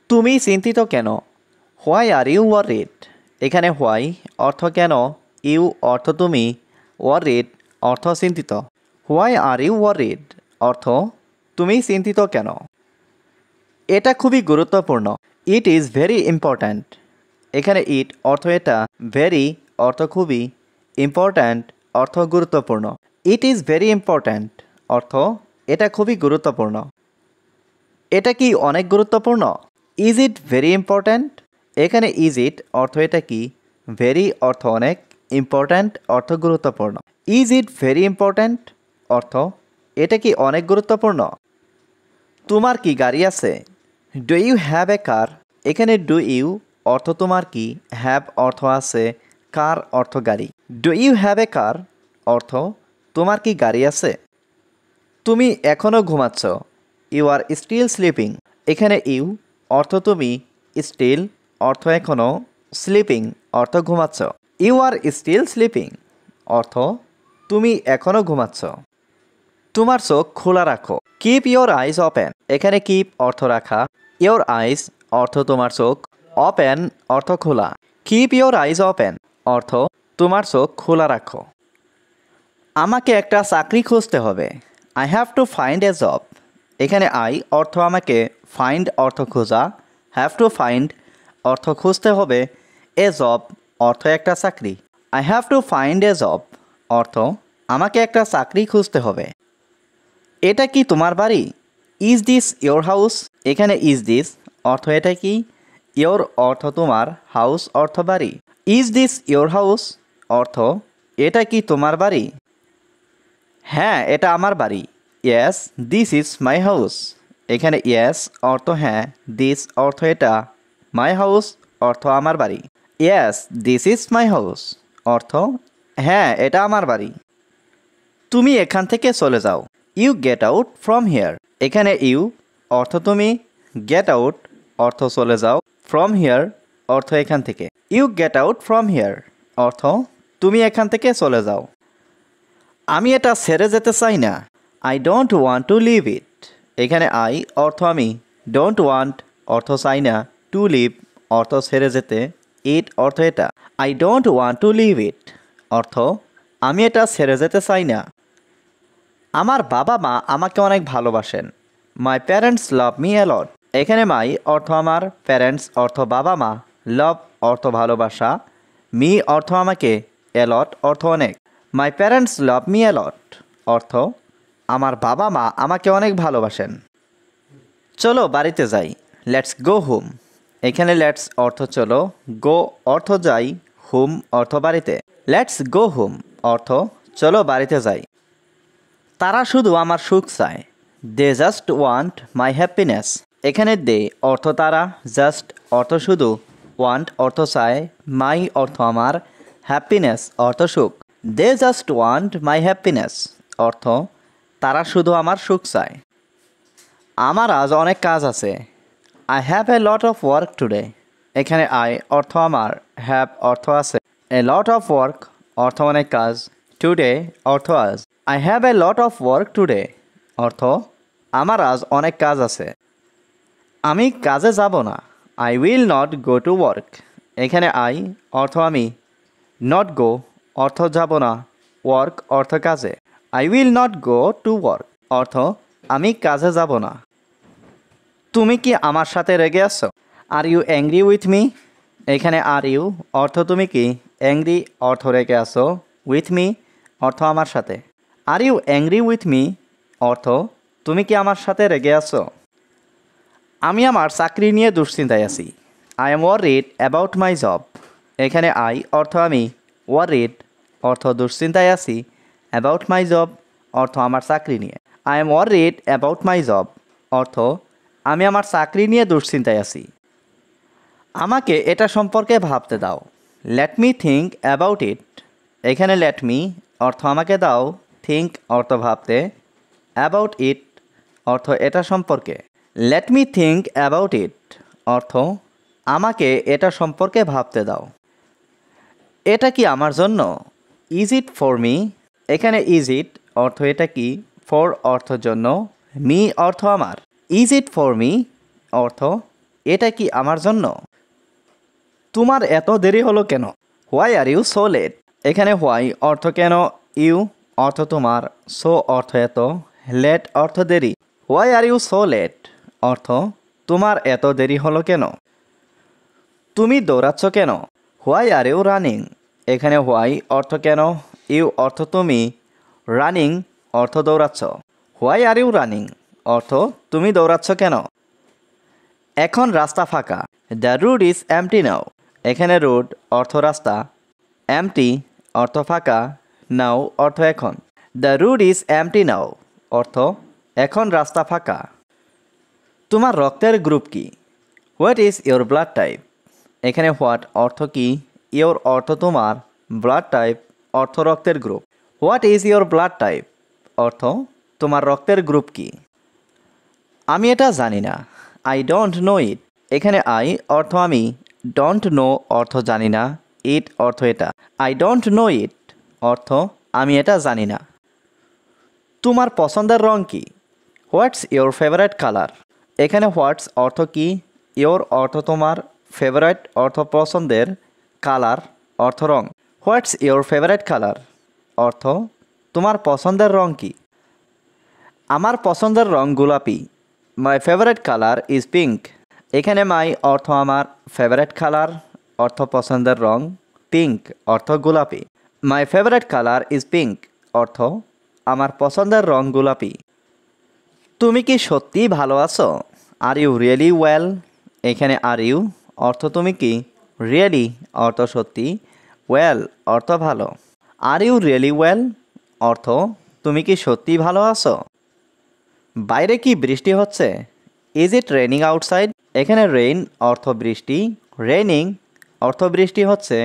তুমি চিন্তিত কেন? Why are you worried? এখানে হোয়াই অর্থ কেন, ইউ অর্থ তুমি, ওয়ারিড অর্থ চিন্তিত। হোয়াই আর ইউ ওয়ারিড অর্থ তুমি চিন্তিত কেন। এটা খুবই গুরুত্বপূর্ণ। It is very important. এখানে ইট অর্থ এটা, ভেরি অর্থ খুবই, ইম্পর্ট্যান্ট অর্থ গুরুত্বপূর্ণ। ইট ইজ ভেরি ইম্পর্ট্যান্ট অর্থ এটা খুবই গুরুত্বপূর্ণ। এটা কি অনেক গুরুত্বপূর্ণ? Is it very important? এখানে ইজ ইট অর্থ এটা কি, ভেরি অর্থ অনেক, ইম্পর্ট্যান্ট অর্থ গুরুত্বপূর্ণ। ইজ ইট ভেরি ইম্পর্ট্যান্ট অর্থ এটা কি অনেক গুরুত্বপূর্ণ। তোমার কি গাড়ি আছে? ডু ইউ হ্যাভ এ কার? এখানে ডু ইউ অর্থ তোমার কি, হ্যাভ অর্থ আছে, কার অর্থ গাড়ি। Do you have a car অর্থ তোমার কি গাড়ি আছে। তুমি এখনও ঘুমাচ্ছ। You are still sleeping. এখানে ইউ অর্থ তুমি, স্টিল অর্থ এখনও, স্লিপিং অর্থ ঘুমাচ্ছ। ইউ আর স্টিল স্লিপিং অর্থ তুমি এখনও ঘুমাচ্ছ। তোমার চোখ খোলা রাখো। Keep your eyes open. এখানে কিপ অর্থ রাখা, ইয়োর আইজ অর্থ তোমার চোখ, ওপেন অর্থ খোলা। কিপ ইয়োর আইজ ওপেন অর্থ তোমার চোখ খোলা রাখো। আমাকে একটা চাকরি খুঁজতে হবে। I have to find a job. এখানে আই অর্থ আমাকে, ফাইন্ড অর্থ খোঁজা, হ্যাভ টু ফাইন্ড অর্থ খুঁজতে হবে, এ জব অর্থ একটা চাকরি। I have to find a job অর্থ আমাকে একটা চাকরি খুঁজতে হবে। এটা কি তোমার বাড়ি? Is this your house? এখানে ইজ দিস অর্থ এটা কি, ইয়োর অর্থ তোমার, হাউস অর্থ বাড়ি। ইজ দিস ইয়োর হাউস অর্থ এটা কি তোমার বাড়ি। হ্যাঁ, এটা আমার বাড়ি। Yes this is my house. এখানে ইয়েস অর্থ হ্যাঁ, দিস অর্থ এটা, মাই হাউস অর্থ আমার বাড়ি। Yes this is my house অর্থ হ্যাঁ, এটা আমার বাড়ি। তুমি এখান থেকে চলে যাও। You get out from here. এখানে ইউ অর্থ তুমি, গেট আউট অর্থ চলে যাও, ফ্রম হিয়ার অর্থ এখান থেকে। You get out from here অর্থ তুমি এখান থেকে চলে যাও। আমি এটা ছেড়ে যেতে চাই না। I don't want to leave it. এখানে আই অর্থ আমি, ডোন্ট ওয়ান্ট অর্থ চাই না, টু লিভ অর্থ ছেড়ে যেতে, ইট অর্থ এটা। I don't want to leave it অর্থ আমি এটা ছেড়ে যেতে চাই না। আমার বাবা মা আমাকে অনেক ভালোবাসেন। My parents love me a lot. এখানে মাই অর্থ আমার, প্যারেন্টস অর্থ বাবা মা, লাভ অর্থ ভালোবাসা, মি অর্থ আমাকে, এ লট অর্থ অনেক। মাই প্যারেন্টস লাভ মি এ লট অর্থ আমার বাবা মা আমাকে অনেক ভালোবাসেন। চলো বাড়িতে যাই। Let's go home. এখানে লেটস অর্থ চলো, গো অর্থ যাই, হোম অর্থ বাড়িতে। লেটস গো হোম অর্থ চলো বাড়িতে যাই। তারা শুধু আমার সুখ চায়। They just want my happiness. এখানে দে অর্থ তারা, জাস্ট অর্থ শুধু, ওয়ান্ট অর্থ চায়, মাই অর্থ আমার, হ্যাপিনেস অর্থ সুখ। They just want my happiness অর্থ তারা শুধু আমার সুখ চায়। আমার আজ অনেক কাজ আছে। I have a lot of work today. এখানে আই অর্থ আমার, হ্যাভ অর্থ আছে, এ লট অফ ওয়ার্ক অর্থ অনেক কাজ, টুডে অর্থ আজ। I have a lot of work today অর্থ আমার আজ অনেক কাজ আছে। আমি কাজে যাব না। I will not go to work. এখানে আই অর্থ আমি, নট গো অর্থ যাব না, ওয়ার্ক অর্থ কাজে। I will not go to work অর্থ আমি কাজে যাব না। তুমি কি আমার সাথে রেগে আছো? Are you angry with me? এখানে আর ইউ অর্থ তুমি কি, অ্যাংরি অর্থ রেগে আছো, উইথ মি অর্থ আমার সাথে। Are you angry with me অর্থ তুমি কি আমার সাথে রেগে আছো। আমি আমার চাকরি নিয়ে দুশ্চিন্তায় আছি। I am worried about my job. এখানে আই অর্থ আমি, ওয়ারিড অর্থ দুশ্চিন্তায় আছি, অ্যাবাউট মাই জব অর্থ আমার চাকরি নিয়ে। I am worried about my job অর্থ আমি আমার চাকরি নিয়ে দুশ্চিন্তায় আছি। আমাকে এটা সম্পর্কে ভাবতে দাও। Let me think about it. এখানে লেট মি অর্থ আমাকে দাও, থিঙ্ক অর্থ ভাবতে, অ্যাবাউট ইট অর্থ এটা সম্পর্কে। Let me think about it অর্থ আমাকে এটা সম্পর্কে ভাবতে দাও। এটা কি আমার জন্য? Is it for me? এখানে ইজ ইট অর্থ এটা কি, ফর অর্থ জন্য, মি অর্থ আমার। ইজ ইট ফর মি অর্থ এটা কি আমার জন্য? তোমার এত দেরি হলো কেন? Why are you so late. এখানে হোয়াই অর্থ কেন, ইউ অর্থ তোমার, সো অর্থ এত, লেট অর্থ দেরি। Why are you so late অর্থ তোমার এত দেরি হলো কেন? তুমি দৌড়াচ্ছ কেন? Why are you running. এখানে হোয়াই অর্থ কেন, ইউ অর্থ তুমি, রানিং অর্থ দৌড়াচ্ছ। হোয়াই আর ইউ রানিং অর্থ তুমি দৌড়াচ্ছ কেন? এখন রাস্তা ফাঁকা। The road is empty now. এখানে রোড অর্থ রাস্তা, এমটি অর্থ ফাঁকা, নাও অর্থ এখন। দ্য রোড ইজ এমটি নাও অর্থ এখন রাস্তা ফাঁকা। তোমার রক্তের গ্রুপ কি? What is your blood type? এখানে হোয়াট অর্থ কি, ইয়োর অর্থ তোমার, ব্লাড টাইপ অর্থ রক্তের group. What is your blood type অর্থ তোমার রক্তের গ্রুপ কি? আমি এটা জানি না। আই ডোন্ট নো ইট। এখানে আই অর্থ আমি, ডোন্ট নো অর্থ জানি না, ইট অর্থ এটা। আই ডোন্ট নো ইট অর্থ আমি এটা জানি না। তোমার পছন্দের রং কি? What's your favourite colour? এখানে হোয়াটস অর্থ কি, ইয়োর অর্থ তোমার, ফেভারিট অর্থ পছন্দের, কালার অর্থ রং। হোয়াটস ইয়োর ফেভারিট কালার অর্থ তোমার পছন্দের রং কি? আমার পছন্দের রং গোলাপি। My favourite colour is pink. এখানে মাই অর্থ আমার, ফেভারিট কালার অর্থ পছন্দের রং, পিঙ্ক অর্থ গোলাপি। My favourite colour is pink অর্থ আমার পছন্দের রং গোলাপি। তুমি কি সত্যিই ভালো আছো? Are you really well? এখানে আর ইউ অর্থ তুমি কি, রিয়েলি অর্থ সত্যি, ওয়েল অর্থ ভালো। আর ইউ রিয়েলি ওয়েল অর্থ তুমি কি সত্যিই ভালো আছো? বাইরে কি বৃষ্টি হচ্ছে? Is it raining outside? এখানে রেইন অর্থ বৃষ্টি, রেনিং অর্থ বৃষ্টি হচ্ছে,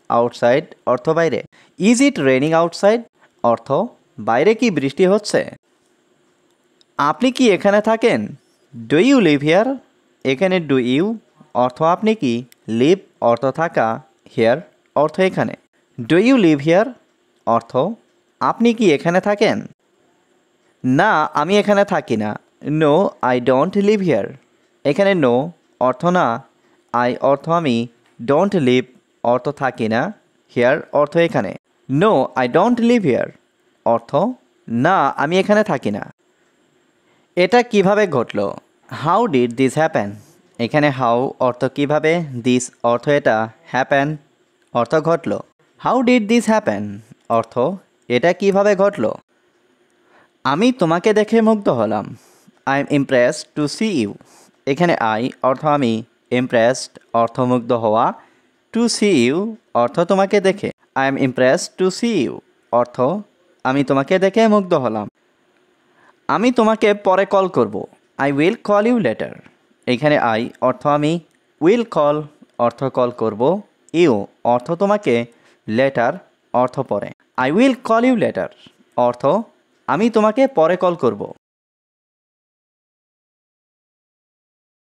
আউটসাইড অর্থ বাইরে। ইজ ইট রেনিং আউটসাইড অর্থ বাইরে কি বৃষ্টি হচ্ছে? আপনি কি এখানে থাকেন? Do you live here? এখানে ডু ইউ অর্থ আপনি কি, লিভ অর্থ থাকা, হিয়ার অর্থ এখানে। ডু ইউ লিভ হিয়ার অর্থ আপনি কি এখানে থাকেন? না, আমি এখানে থাকি না। No, I don't live here. এখানে নো অর্থ না, আই অর্থ আমি, ডোন্ট লিভ অর্থ থাকি না, হিয়ার অর্থ এখানে। No, I don't live here অর্থ না, আমি এখানে থাকি না। এটা কিভাবে ঘটল? How did this happen? এখানে হাউ অর্থ কিভাবে, দিস অর্থ এটা, হ্যাপেন অর্থ ঘটল। হাউ ডিড দিস হ্যাপেন অর্থ এটা কিভাবে ঘটল? আমি তোমাকে দেখে মুগ্ধ হলাম। I am impressed to see you. এখানে আই অর্থ আমি, ইমপ্রেসড অর্থ মুগ্ধ হওয়া, টু সি ইউ অর্থ তোমাকে দেখে। I am impressed to see you অর্থ আমি তোমাকে দেখে মুগ্ধ হলাম। আমি তোমাকে পরে কল করব। I will call you later. এখানে আই অর্থ আমি, উইল কল অর্থ কল করব, ইউ অর্থ তোমাকে, লেটার অর্থ পরে। I will call you later অর্থ আমি তোমাকে পরে কল করব।